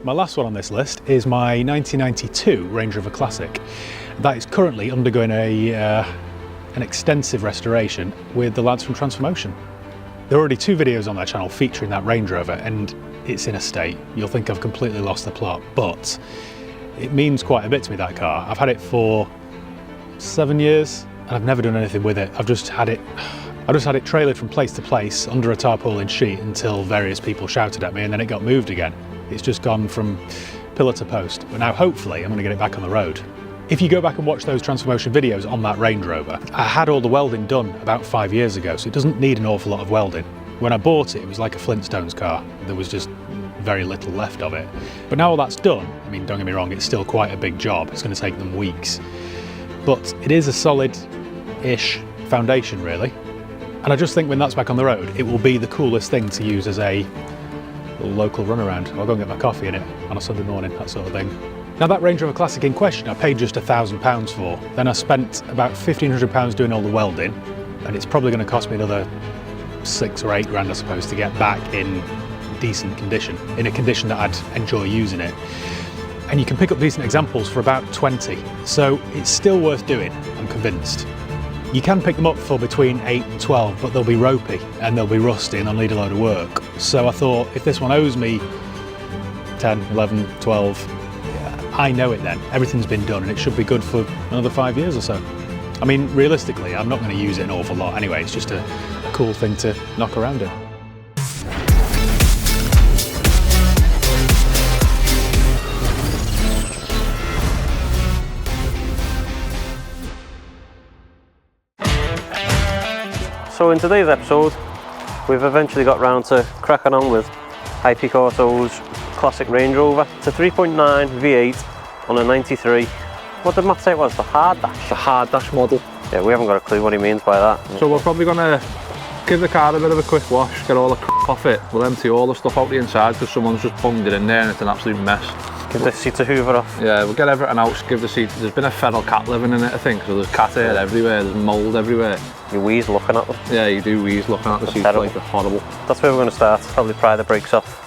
my last one on this list is my 1992 Range Rover Classic. That is currently undergoing an extensive restoration with the lads from Transformotion. There are already 2 videos on their channel featuring that Range Rover, and it's in a state. You'll think I've completely lost the plot, but it means quite a bit to me, that car. I've had it for 7 years and I've never done anything with it. I just had it trailered from place to place under a tarpaulin sheet until various people shouted at me, and then it got moved again. It's just gone from pillar to post, but now hopefully I'm going to get it back on the road. If you go back and watch those Transformotion videos on that Range Rover, I had all the welding done about 5 years ago, so it doesn't need an awful lot of welding. When I bought it, it was like a Flintstones car. There was just very little left of it. But now all that's done, I mean, don't get me wrong, it's still quite a big job. It's going to take them weeks. But it is a solid-ish foundation, really. And I just think when that's back on the road, it will be the coolest thing to use as a little local runaround. I'll go and get my coffee in it on a Sunday morning, that sort of thing. Now, that Range Rover Classic in question, I paid just £1,000 for. Then I spent about £1,500 doing all the welding, and it's probably going to cost me another 6 or 8 grand, I suppose, to get back in decent condition, in a condition that I'd enjoy using it. And you can pick up decent examples for about 20, so it's still worth doing, I'm convinced. You can pick them up for between 8 and 12, but they'll be ropey and they'll be rusty and they'll need a load of work. So I thought, if this one owes me 10, 11, 12, I know it then. Everything's been done and it should be good for another 5 years or so. I mean, realistically, I'm not going to use it an awful lot anyway. It's just a cool thing to knock around in. So in today's episode, we've eventually got round to cracking on with AUTOS Classic Range Rover. It's a 3.9 V8 on a 93. What did Matt say it was? The hard dash? The hard dash model. Yeah, we haven't got a clue what he means by that. So we're probably going to give the car a bit of a quick wash, get all the crap off it. We'll empty all the stuff out the inside because someone's just bunged it in there and it's an absolute mess. Give the seats a hoover off. Yeah, we'll get everything out, give the seats. There's been a feral cat living in it, I think, so there's cat hair everywhere, there's mould everywhere. You wheeze looking at them. Yeah, you do wheeze looking at the seats, terrible. like they're horrible. That's where we're going to start. Probably pry the brakes off.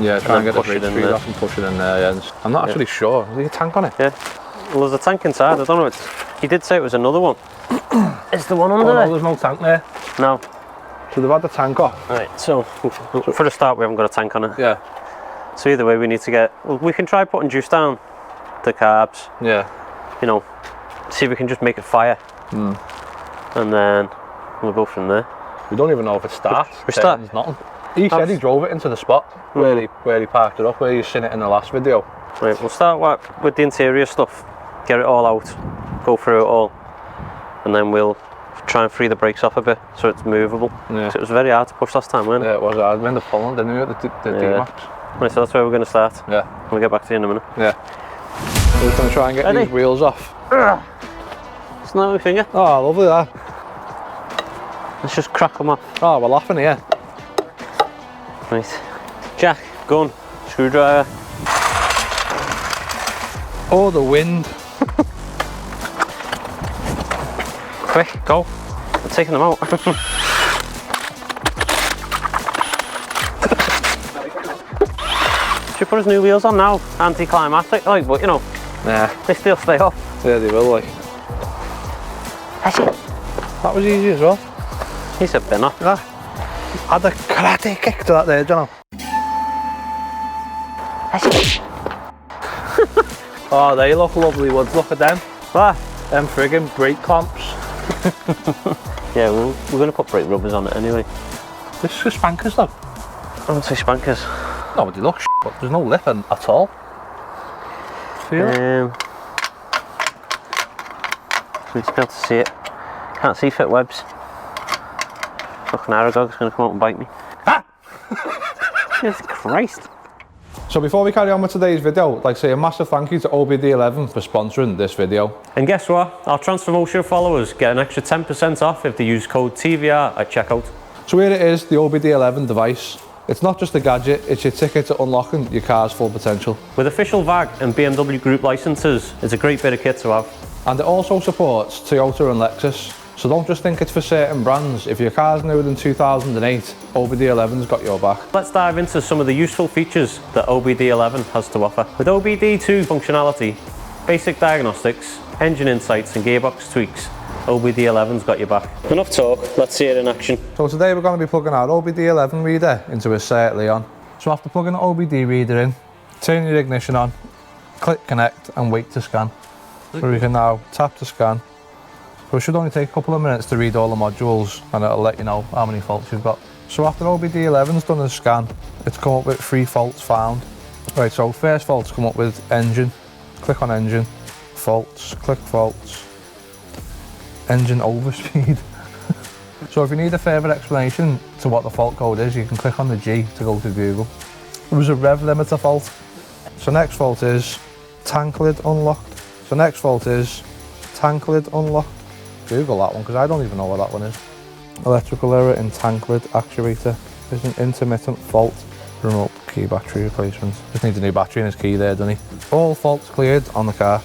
Yeah, try and get the brake speed off and push it in there. Yeah. I'm not actually sure. Is there a tank on it? Yeah. Well, there's a tank inside. I don't know. He did say it was another one. Is the one under there? No, there's no tank there. No. So they've had the tank off. Right, so for the start, we haven't got a tank on it. Yeah. So either way, we need to get. Well, we can try putting juice down the carbs. Yeah. You know, see if we can just make it fire. And then we'll go from there. We don't even know if it starts. We start. There's nothing. He said he drove it into the spot where he parked it up, where you've seen it in the last video. Right, we'll start with the interior stuff, get it all out, go through it all, and then we'll try and free the brakes off a bit so it's movable. Yeah. So it was very hard to push last time, wasn't it? Yeah, it was hard. We ended up pulling, didn't we, at the D-Max? Right, so that's where we're going to start. Yeah. We'll get back to you in a minute. Yeah. We're going to try and get these wheels off. It's not my finger. Oh, lovely that. Let's just crack them off. Oh, we're laughing here. Right. Jack, gun, screwdriver. Oh, the wind. Quick, go. I'm taking them out. Should we put his new wheels on now? Anticlimactic, like, but you know. Nah. They still stay off. Yeah, they will, like. That was easy as well. He said bin off. Yeah. Had a karate kick to that there, John. Oh, they look lovely woods. Look at them. What? Them friggin' brake clamps. Yeah, we're going to put brake rubbers on it anyway. This is spankers though. I won't say spankers. No, but they look but there's no lip at all. Feel it? We need to be able to see it. Can't see fit webs. Fucking Aragog's going to come out and bite me. Ah! Jesus Christ. So before we carry on with today's video, I'd like to say a massive thank you to OBD11 for sponsoring this video. And guess what? Our Transformotion followers get an extra 10% off if they use code TVR at checkout. So here it is, the OBD11 device. It's not just a gadget, it's your ticket to unlocking your car's full potential. With official VAG and BMW Group licenses, it's a great bit of kit to have. And it also supports Toyota and Lexus. So don't just think it's for certain brands. If your car's newer than 2008, OBD11's got your back. Let's dive into some of the useful features that OBD11 has to offer. With OBD2 functionality, basic diagnostics, engine insights and gearbox tweaks, OBD11's got your back. Enough talk, let's see it in action. So today we're going to be plugging our OBD11 reader into a Seat Leon. So after plugging the OBD reader in, turn your ignition on, click connect and wait to scan. So we can now tap to scan. So it should only take a couple of minutes to read all the modules and it'll let you know how many faults you've got. So after OBD11's done a scan, it's come up with 3 faults found. Right, so first fault's come up with engine. Click on engine, faults, click faults, engine overspeed. So if you need a further explanation to what the fault code is, you can click on the G to go to Google. It was a rev limiter fault. So next fault is tank lid unlocked. So next fault is tank lid unlocked. Google that one because I don't even know what that one is. Electrical error in tank lid actuator. There's an intermittent fault. Remote key battery replacement. Just needs a new battery in his key there, doesn't he? All faults cleared on the car.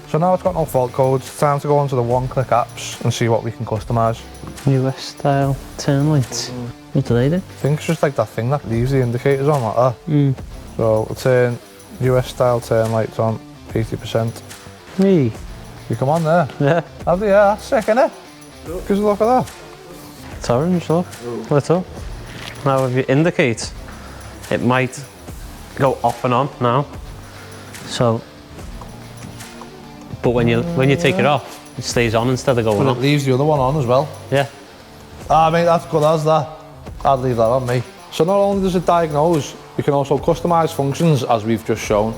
So now it's got no fault codes, it's time to go onto the one-click apps and see what we can customise. US style turn lights. What do they do? I think it's just like that thing that leaves the indicators on like that. So we'll turn US style turn lights on 80%. Hey. You come on there. Yeah. Have they? Yeah, that's sick, innit? Because look at that. It's orange, look. Lit up. Now if you indicate, it might go off and on now. So, but when you take it off, it stays on instead of going But on. it leaves the other one on as well. Yeah. Ah, mate, that's good as that. I'd leave that on me. So not only does it diagnose, you can also customise functions as we've just shown.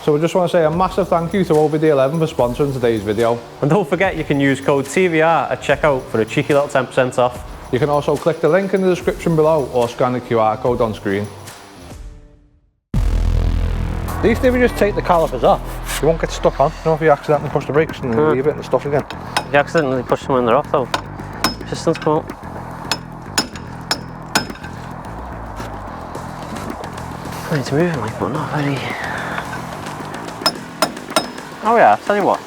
So we just want to say a massive thank you to OBD11 for sponsoring today's video. And don't forget you can use code TVR at checkout for a cheeky little 10% off. You can also click the link in the description below or scan the QR code on screen. At least if you just take the calipers off, you won't get stuck on. You know, if you accidentally push the brakes and leave it and stuff again. If you accidentally push them when they're off though, pistons come out. It's moving like, but not very... Oh yeah, tell you what.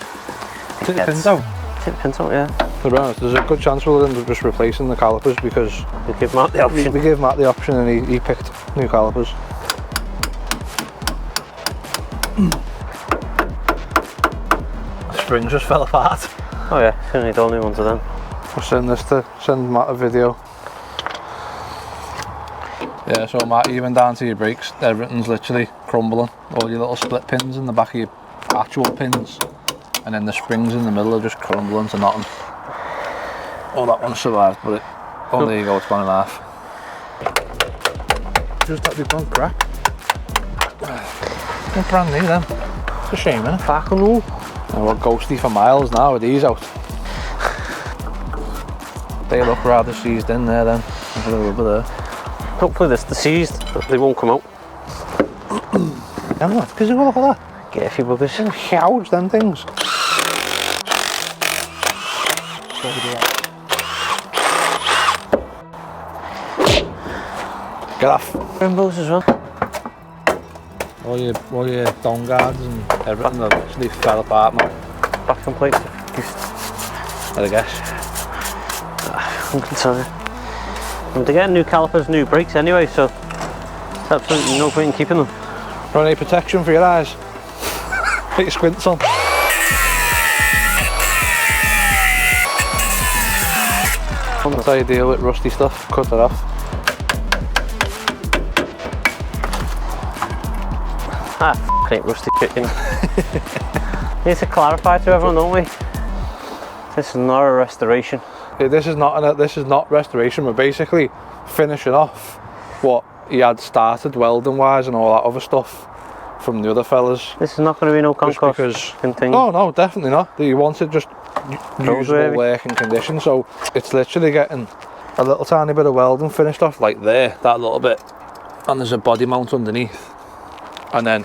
Take the pins out. Take the pins out, yeah. To be honest, there's a good chance we'll end up just replacing the calipers because We give Matt the option. we gave Matt the option and he picked new calipers. The springs just fell apart. Oh yeah, it's gonna need all new ones of them. We'll send Matt a video. Yeah, so Matt, even down to your brakes, everything's literally crumbling. All your little split pins in the back of your actual pins, and then the springs in the middle are just crumbling to nothing. Oh, that one survived, but oh, there you go, it's gone in half. Just that they've gone crack. They're brand new then. It's a shame, innit? Back on all. And we're ghosty for miles now with these out. They look rather seized in there then. There's a little rubber there. Hopefully they're seized, but they won't come out. Yeah, because you look at that. Get a few buggers. They're huge, them things. Get off. Rainbows as well. All your dome guards and everything that actually fell apart, man. Back and plates. I guess. I'm concerned. They're getting new calipers, new brakes anyway, so there's absolutely no point in keeping them. Got any protection for your eyes? Put your squints on. That's how you deal with rusty stuff. Cut it off. Ah, ain't rusty chicken. Need to clarify to everyone, don't we? This is not a restoration. Yeah, this is not restoration. We're basically finishing off what he had started welding wise and all that other stuff from the other fellas. This is not going to be no concourse thing. No, definitely not. He wanted just usable working condition, so it's literally getting a little tiny bit of welding finished off like there, that little bit, and there's a body mount underneath, and then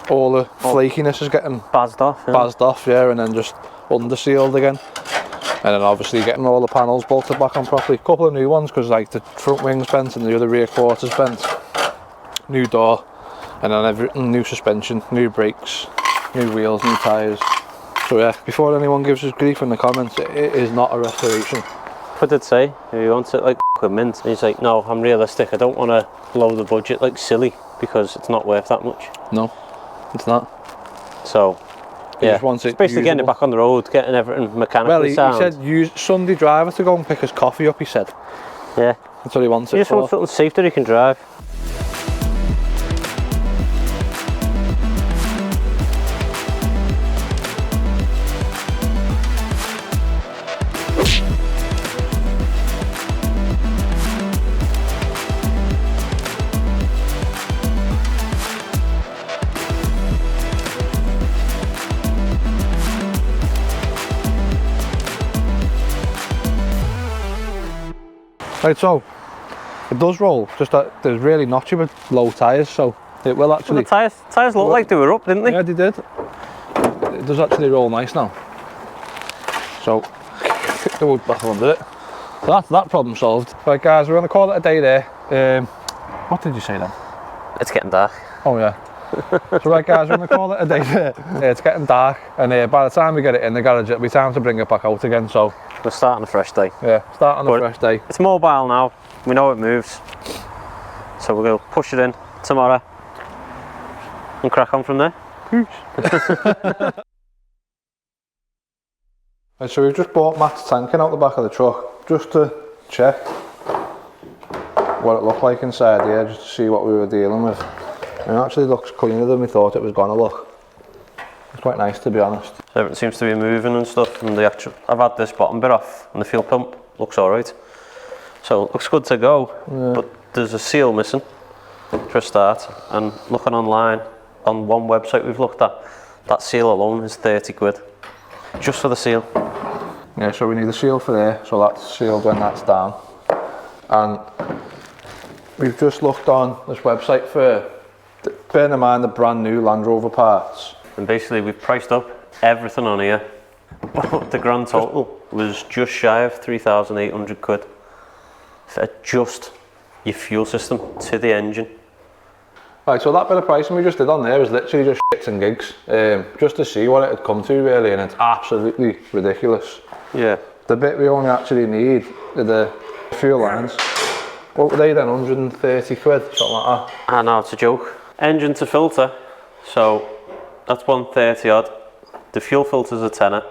all the flakiness is getting Bazzed off, yeah, and then just under sealed again. And then obviously getting all the panels bolted back on properly. Couple of new ones because like the front wing's bent and the other rear quarter's bent. New door, and then everything, new suspension, new brakes, new wheels, new tyres. So yeah, before anyone gives us grief in the comments, it is not a restoration. I did say, he wants it like with mint. And he's like, no, I'm realistic. I don't want to blow the budget like silly because it's not worth that much. No, it's not. So, He yeah, just wants it it's basically getting it usable. back on the road, getting everything mechanically Well, he sound. said use Sunday driver to go and pick his coffee up, he said. Yeah. That's what he wants He it just wants for. something safe that he can drive. Right, so it does roll, just that there's really notchy with low tyres, so it will Well, actually... the tyres look like they were up, didn't they? Yeah, they did. It does actually roll nice now. So, kick the wood back under it. So that's that problem solved. Right guys, we're going to call it a day there. What did you say then? It's getting dark. Oh yeah. So right guys, we're going to call it a day there. It's getting dark, and by the time we get it in the garage, it'll be time to bring it back out again, so... We're starting a fresh day. Yeah, start on a But fresh day. It's mobile now. We know it moves. So we're going to push it in tomorrow and crack on from there. Right, so we've just bought Matt's tanking out the back of the truck, just to check what it looked like inside here, just to see what we were dealing with. And it actually looks cleaner than we thought it was going to look. It's quite nice, to be honest. So everything seems to be moving and stuff, and I've had this bottom bit off and the fuel pump looks alright. So it looks good to go, but there's a seal missing for a start, and looking online on one website we've looked at, that seal alone is 30 quid. Just for the seal. Yeah, so we need a seal for there, so that's sealed when that's down. And we've just looked on this website for, bearing in mind, the brand new Land Rover parts. And basically we've priced up everything on here, but the grand total was just shy of 3,800 quid for just your fuel system to the engine. Right, so that bit of pricing we just did on there was literally just shits and gigs, just to see what it had come to really, and it's absolutely ridiculous. Yeah. The bit we only actually need are the fuel lines. What were they then, 130 quid, something like that? I know, it's a joke. Engine to filter, so that's 130 odd. The fuel filter's a tenner.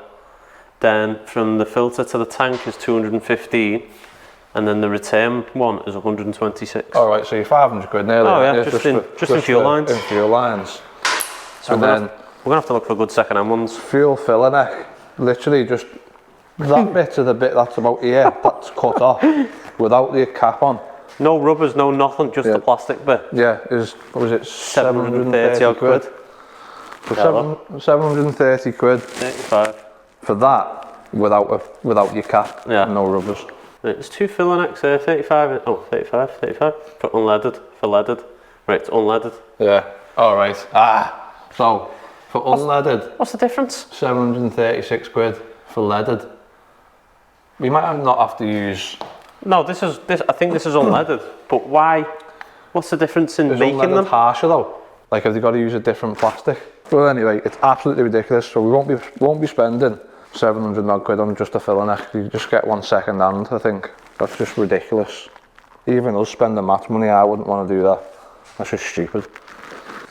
Then from the filter to the tank is 215. And then the return one is 126. All right, so you're 500 quid nearly. Oh yeah, just in fuel lines. In fuel lines. So and we're then gonna have to look for good second-hand ones. fuel filler neck, literally just that bit to the bit that's about here, that's cut off without the cap on. No rubbers, no nothing, just the plastic bit. Yeah, is what was it? 730 odd quid. For 730 quid 85. for that without your cap. Yeah. And no rubbers. There's two filler necks there, 35. Oh, 35 for unleaded, for leaded. Right, it's unleaded. Yeah. All right. So for unleaded, What's the difference? 736 quid for leaded. We might not have to use. No, this. I think this is unleaded. But why? What's the difference in Is making unleaded them? harsher though? Like, have they got to use a different plastic? Well, anyway, it's absolutely ridiculous. So we won't be spending 700 odd quid on just a filler neck. You just get one second hand, I think. That's just ridiculous. Even us spending that much money, I wouldn't want to do that. That's just stupid.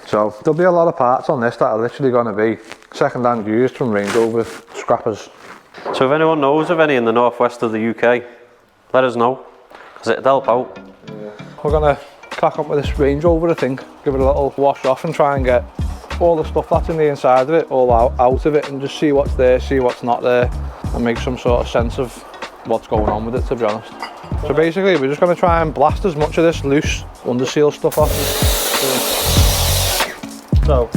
So there'll be a lot of parts on this that are literally going to be second hand used from Range Rover scrappers. So if anyone knows of any in the northwest of the UK, let us know, because it'd help out. We're going to crack up with this Range Rover, I think. Give it a little wash off and try and get all the stuff that's in the inside of it all out of it, and just see what's there, see what's not there, and make some sort of sense of what's going on with it, to be honest. So basically we're just going to try and blast as much of this loose under seal stuff off. So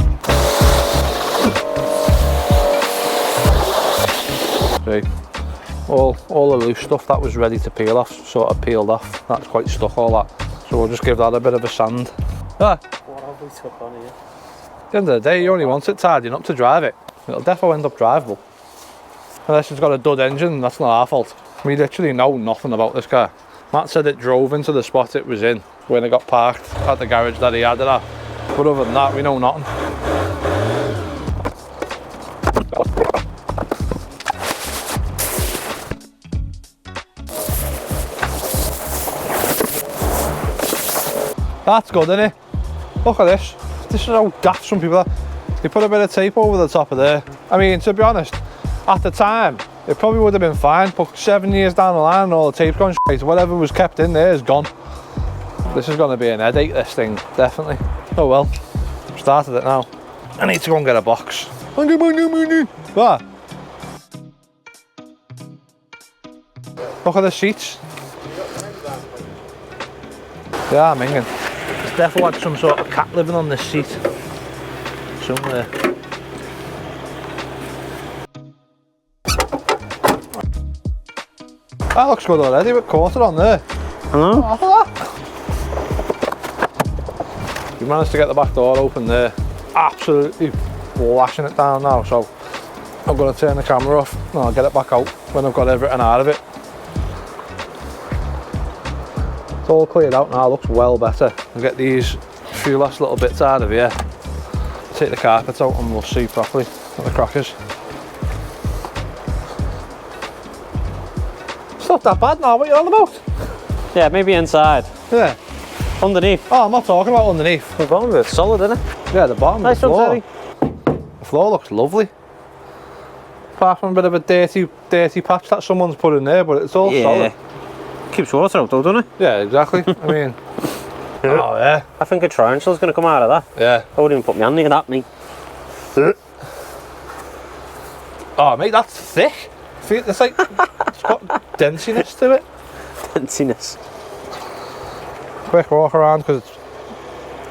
see, all the loose stuff that was ready to peel off sort of peeled off. That's quite stuck, all that. So we'll just give that a bit of a sand. What have we took on here? At the end of the day, you only want it tidying up to drive it. It'll definitely end up drivable. Unless it's got a dud engine, that's not our fault. We literally know nothing about this car. Matt said it drove into the spot it was in when it got parked at the garage that he had it at. But other than that, we know nothing. That's good, isn't it? Look at this. This is how daft some people are. They put a bit of tape over the top of there. I mean, to be honest, at the time, it probably would have been fine, but 7 years down the line and all the tape's gone straight. Whatever was kept in there is gone. This is going to be an headache, this thing, definitely. Oh well, started it now. I need to go and get a box. What? Look at the seats. Yeah, I'm hanging. There's definitely like some sort of cat living on this seat. Somewhere. That looks good already with quarter on there. Hello? We managed to get the back door open there. Absolutely lashing it down now, so I'm going to turn the camera off and I'll get it back out when I've got everything out of it. It's all cleared out now, looks well better. I'll get these few last little bits out of here, take the carpet out and we'll see properly what the crack is. It's not that bad now, what are you on about? Yeah, maybe inside. Yeah. Underneath. Oh, I'm not talking about underneath. The bottom of it's solid, isn't it? Yeah, the bottom of the floor. The floor looks lovely. Apart from a bit of a dirty patch that someone's put in there, but it's all solid. Keeps water out though, doesn't it? Yeah, exactly. I mean, oh yeah. I think a tarantula's going to come out of that. Yeah. I wouldn't even put my hand in that, mate. Oh mate, that's thick. It's like, it's got densiness to it. Densiness. Quick walk around because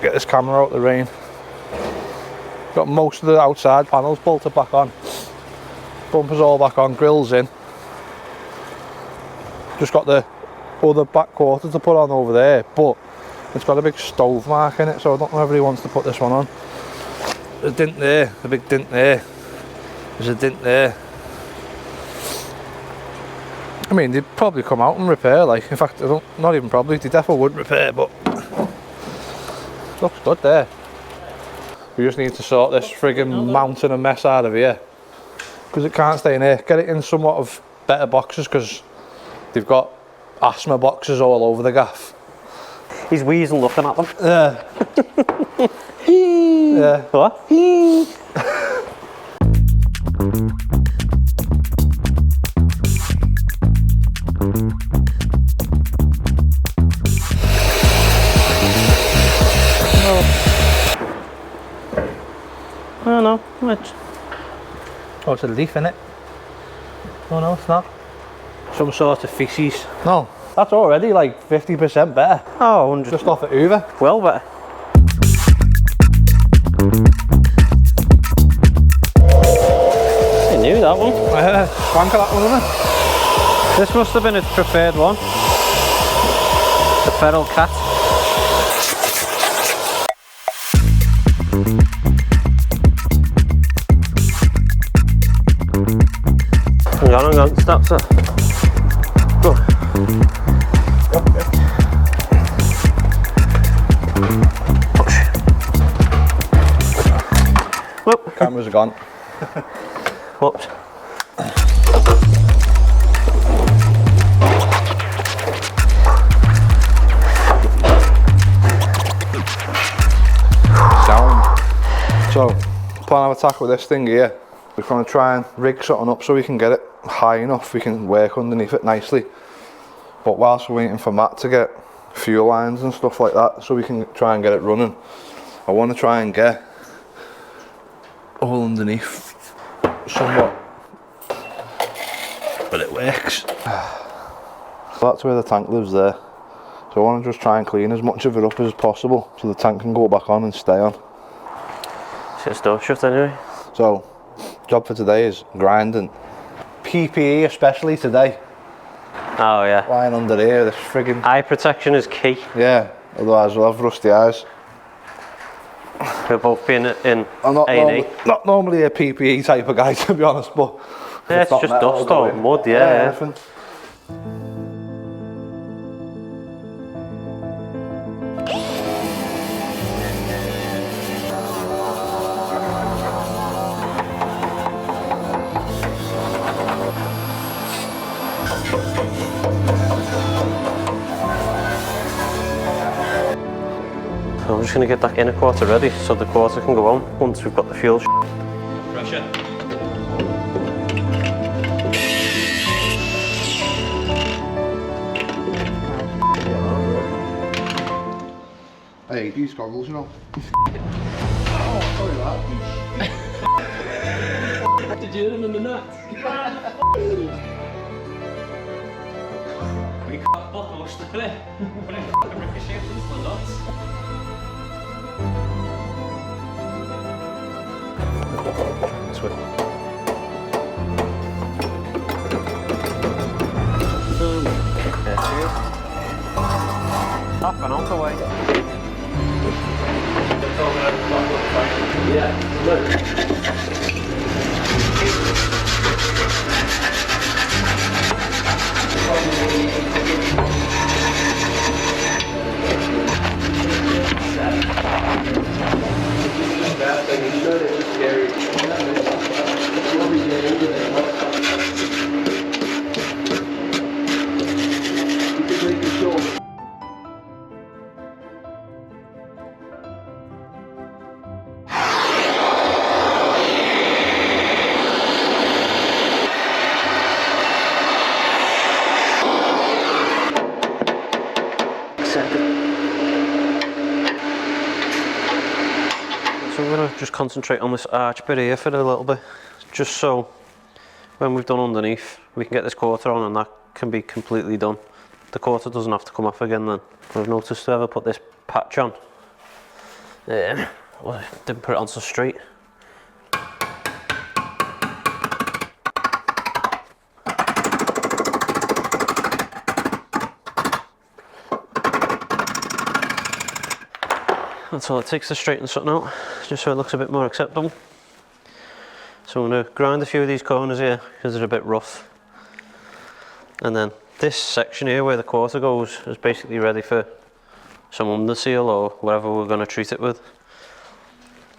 get this camera out the rain. Got most of the outside panels bolted back on. Bumpers all back on, grills in. Just got the other back quarter to put on over there, but it's got a big stove mark in it, so I don't know if he wants to put this one on. There's a dint there, a big dint there. There's a dint there. I mean, they'd probably come out and repair, like, in fact, not even probably, they definitely would repair, but looks good there. We just need to sort this friggin' mountain of mess out of here, because it can't stay in here. Get it in somewhat of better boxes, because they've got asthma boxes all over the gaff. He's wheezing looking at them. Yeah. Yeah. What? I don't know. Which? Oh, it's a leaf in it. Oh no, it's not. Some sort of feces. No, that's already like 50% better. Oh, 100. Just off at Hoover. Well better. I knew that one. Wanker that one, isn't it? This must have been its preferred one. The feral cat. Hang on, stop, sir. Go. Push. Whoop. Cameras are gone. Whoops. Sound. So, plan of attack with this thing here. We're going to try and rig something up so we can get it high enough, we can work underneath it nicely. But whilst we're waiting for Matt to get fuel lines and stuff like that, so we can try and get it running, I want to try and get all underneath somewhat, but it works. That's where the tank lives there. So I want to just try and clean as much of it up as possible so the tank can go back on and stay on. Shit's door shut anyway. So, job for today is grinding. PPE especially today. Oh yeah. Lying under here, this friggin'... Eye protection is key. Yeah, otherwise we'll have rusty eyes. We're both being in I'm A&E. not normally a PPE type of guy, to be honest, but... Yeah, it's just dust or mud, yeah. Anything. just going to get that inner quarter ready so the quarter can go on once we've got the fuel. Pressure. I hate these goggles, you know. Did you hit him in the nuts? We got both most of it. But it fucking ricocheted into the nuts. Sweet. There she is. Off and out the way. Yeah, look. So we're going to just concentrate on this arch bit here for a little bit, just so when we've done underneath we can get this quarter on and that can be completely done. The quarter doesn't have to come off again then. I've noticed whoever put this patch on, well, didn't put it on so straight. That's all it takes to straighten something out, just so it looks a bit more acceptable. So I'm going to grind a few of these corners here because they're a bit rough. And then this section here where the quarter goes is basically ready for some under seal or whatever we're going to treat it with.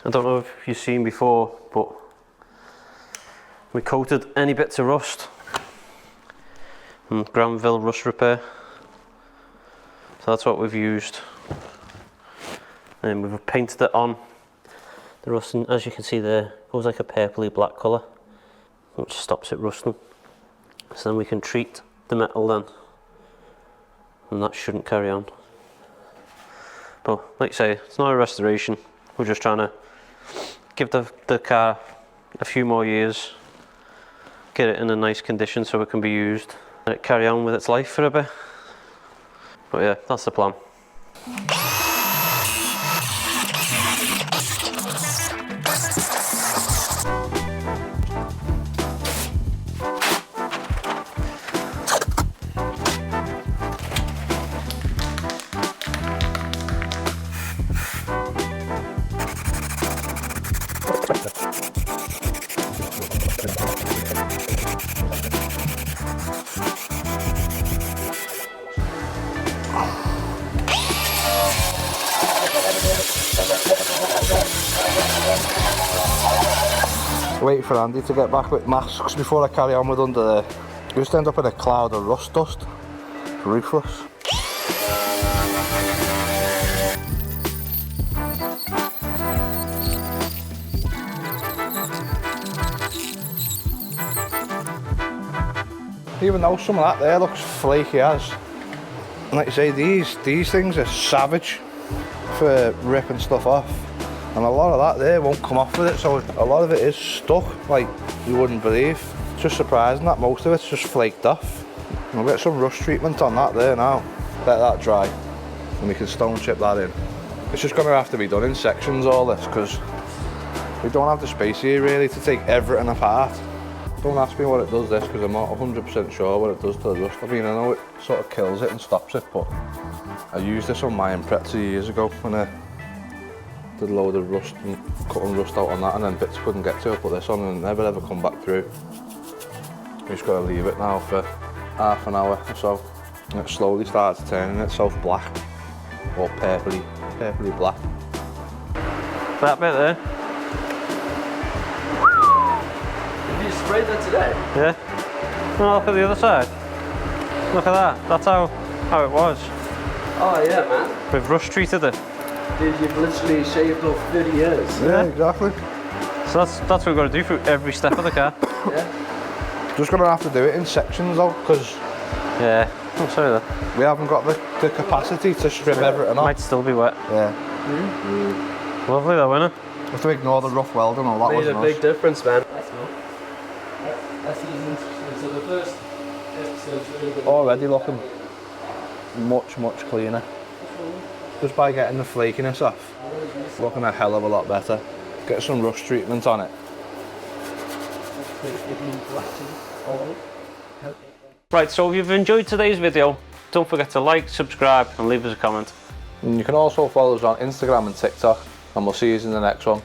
I don't know if you've seen before, but we coated any bits of rust and Granville rust repair. So that's what we've used. And we've painted it on the rust, and as you can see there, it goes like a purpley black colour, which stops it rusting. So then we can treat the metal then, and that shouldn't carry on. But like I say, it's not a restoration, we're just trying to give the car a few more years, get it in a nice condition so it can be used, and it carry on with its life for a bit. But yeah, that's the plan. Wait for Andy to get back with masks before I carry on with under there. You just end up in a cloud of rust dust. Ruthless. Even though some of that there looks flaky as, and like you say, these things are savage for ripping stuff off. And a lot of that there won't come off with it, so a lot of it is stuck like you wouldn't believe. It's just surprising that most of it's just flaked off. We'll get some rust treatment on that there now. Let that dry and we can stone chip that in. It's just going to have to be done in sections, all this, because we don't have the space here really to take everything apart. Don't ask me what it does this, because I'm not 100% sure what it does to the rust. I mean, I know it sort of kills it and stops it, but I used this on my Impreza years ago when I did a load of rust and cutting rust out on that, and then bits couldn't get to it. Put this on and it never ever come back through. We just got to leave it now for half an hour or so, and it slowly starts turning itself black, or purpley black. That bit there. You sprayed that today? Yeah. Oh, look at the other side. Look at that. That's how it was. Oh yeah, man. We've rust treated it. Dude, you've literally shaved off 30 years. Yeah, exactly. So that's what we've got to do through every step of the car. Yeah. Just gonna have to do it in sections though, because Yeah, I'm sorry that. we haven't got the capacity to strip everything off. Might still be wet. Yeah. Lovely though, isn't it? We have to ignore the rough welding and all that. Made Wasn't a us. big difference, man. That's easy. So the first episode's really good. Already looking much cleaner. Just by getting the flakiness off, looking a hell of a lot better. Get some rust treatment on it. Right, so if you've enjoyed today's video, don't forget to like, subscribe and leave us a comment. And you can also follow us on Instagram and TikTok, and we'll see you in the next one.